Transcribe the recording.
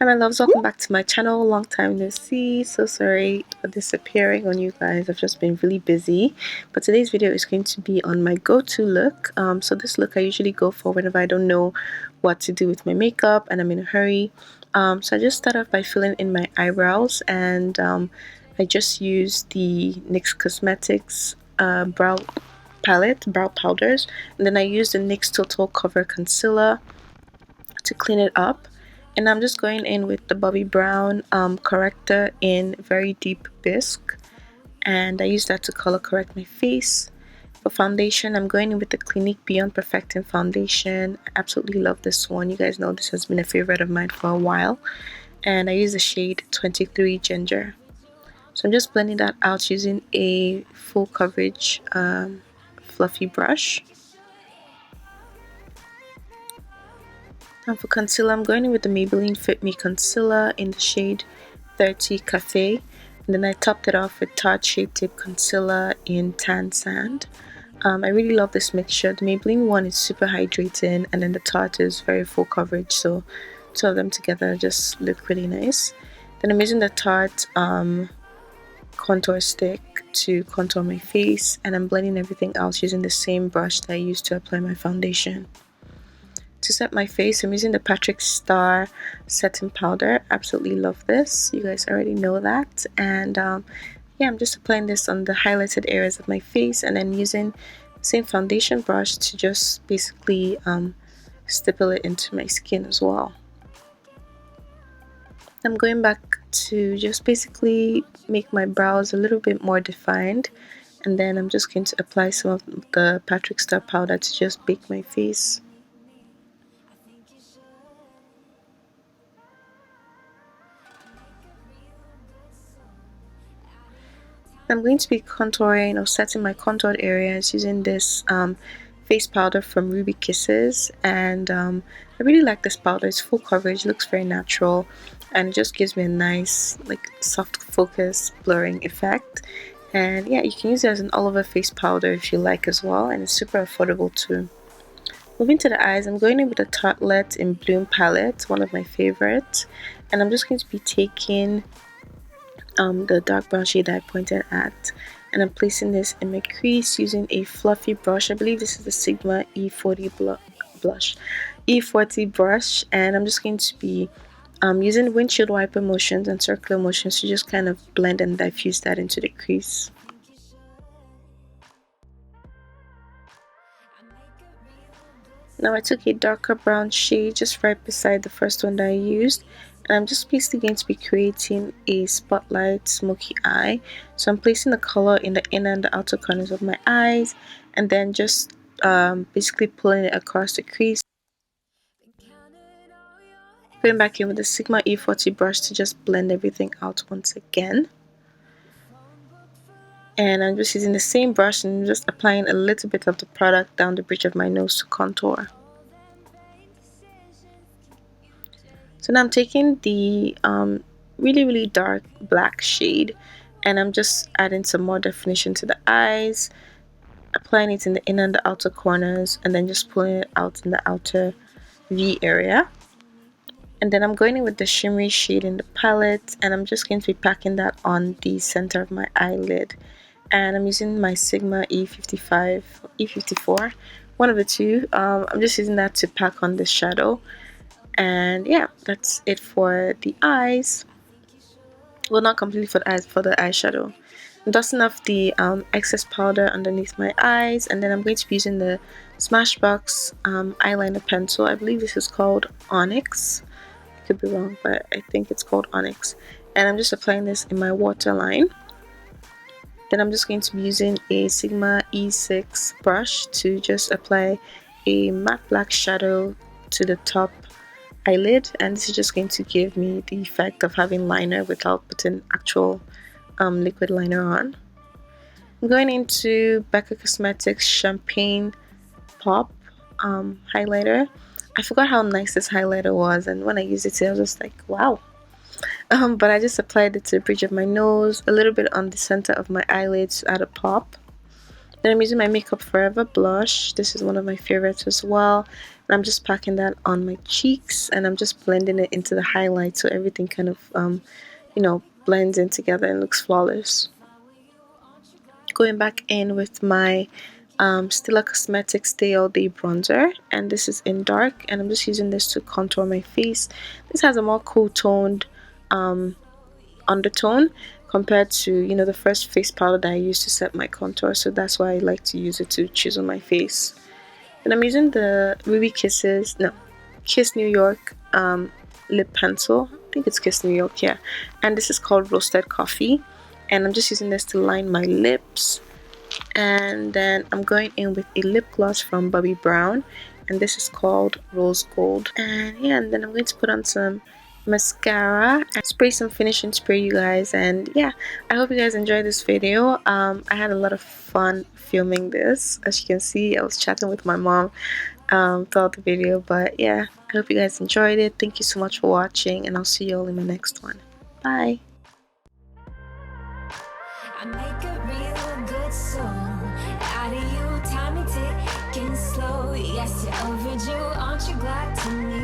Hi my loves, welcome back to my channel. Long time no see. So sorry for disappearing on you guys. I've just been really busy. But today's video is going to be on my go-to look. So this look I usually go for whenever I don't know what to do with my makeup and I'm in a hurry. So I just start off by filling in my eyebrows, and I just use the NYX Cosmetics brow powders, and then I use the NYX Total Cover Concealer to clean it up. And I'm just going in with the Bobbi Brown corrector in Very Deep Bisque, and I use that to color correct my face. For foundation, I'm going in with the Clinique Beyond Perfecting foundation. I absolutely love this one. You guys know this has been a favorite of mine for a while, and I use the shade 23 Ginger. So I'm just blending that out using a full coverage fluffy brush. And for concealer, I'm going in with the Maybelline Fit Me Concealer in the shade 30 Cafe. And then I topped it off with Tarte Shape Tape Concealer in Tan Sand. I really love this mixture. The Maybelline one is super hydrating, and then the Tarte is very full coverage. So two of them together just look really nice. Then I'm using the Tarte contour stick to contour my face, and I'm blending everything else using the same brush that I used to apply my foundation. To set my face, I'm using the Patrick Star setting powder. Absolutely love this. You guys already know that. And yeah, I'm just applying this on the highlighted areas of my face, and then using the same foundation brush to just basically stipple it into my skin as well. I'm going back to just basically make my brows a little bit more defined, and then I'm just going to apply some of the Patrick Star powder to just bake my face. I'm going to be contouring or setting my contoured areas using this face powder from Ruby Kisses, and I really like this powder. It's full coverage, looks very natural, and it just gives me a nice like soft focus blurring effect. And yeah, you can use it as an all over face powder if you like as well, and it's super affordable too. Moving to the eyes, I'm going in with the Tartelette in Bloom palette, one of my favorites, and I'm just going to be taking the dark brown shade that I pointed at, and I'm placing this in my crease using a fluffy brush. I believe this is the Sigma E40 brush, and I'm just going to be using windshield wiper motions and circular motions to just kind of blend and diffuse that into the crease. Now I took a darker brown shade just right beside the first one that I used, and I'm just basically going to be creating a spotlight smoky eye. So I'm placing the color in the inner and the outer corners of my eyes, and then just basically pulling it across the crease. Going back in with the Sigma E40 brush to just blend everything out once again. And I'm just using the same brush and just applying a little bit of the product down the bridge of my nose to contour. So now I'm taking the really dark black shade, and I'm just adding some more definition to the eyes, applying it in the inner and the outer corners, and then just pulling it out in the outer V area. And then I'm going in with the shimmery shade in the palette, and I'm just going to be packing that on the center of my eyelid. And I'm using my Sigma E55, E54, one of the two. I'm just using that to pack on the shadow. And yeah, that's it for the eyes. Well, not completely for the eyes, for the eyeshadow. I'm dusting off the excess powder underneath my eyes, and then I'm going to be using the Smashbox eyeliner pencil. I believe this is called Onyx. I could be wrong, but I think it's called Onyx. And I'm just applying this in my waterline. Then I'm just going to be using a Sigma E6 brush to just apply a matte black shadow to the top eyelid, and this is just going to give me the effect of having liner without putting actual liquid liner on. I'm going into Becca Cosmetics Champagne Pop highlighter. I forgot how nice this highlighter was, and when I used it, I was just like, wow. But I just applied it to the bridge of my nose, a little bit on the center of my eyelids to add a pop. Then I'm using my Makeup Forever blush. This is one of my favorites as well. And I'm just packing that on my cheeks, and I'm just blending it into the highlight so everything kind of, blends in together and looks flawless. Going back in with my Stila Cosmetics Stay All Day bronzer, and this is in dark, and I'm just using this to contour my face. This has a more cool toned undertone compared to the first face powder that I used to set my contour, so that's why I like to use it to chisel my face. And I'm using the Ruby Kiss New York lip pencil. I think it's Kiss New York, yeah. And this is called Roasted Coffee, and I'm just using this to line my lips. And then I'm going in with a lip gloss from Bobbi Brown, and this is called Rose Gold. And yeah, and then I'm going to put on some mascara and spray some finishing spray, you guys. And yeah, I hope you guys enjoyed this video. I had a lot of fun filming this. As you can see, I was chatting with my mom throughout the video, but yeah, I hope you guys enjoyed it. Thank you so much for watching, and I'll see you all in my next one. Bye. I make a real good song out of you, time ticking slow. Yes, you're overdue, aren't you glad to me?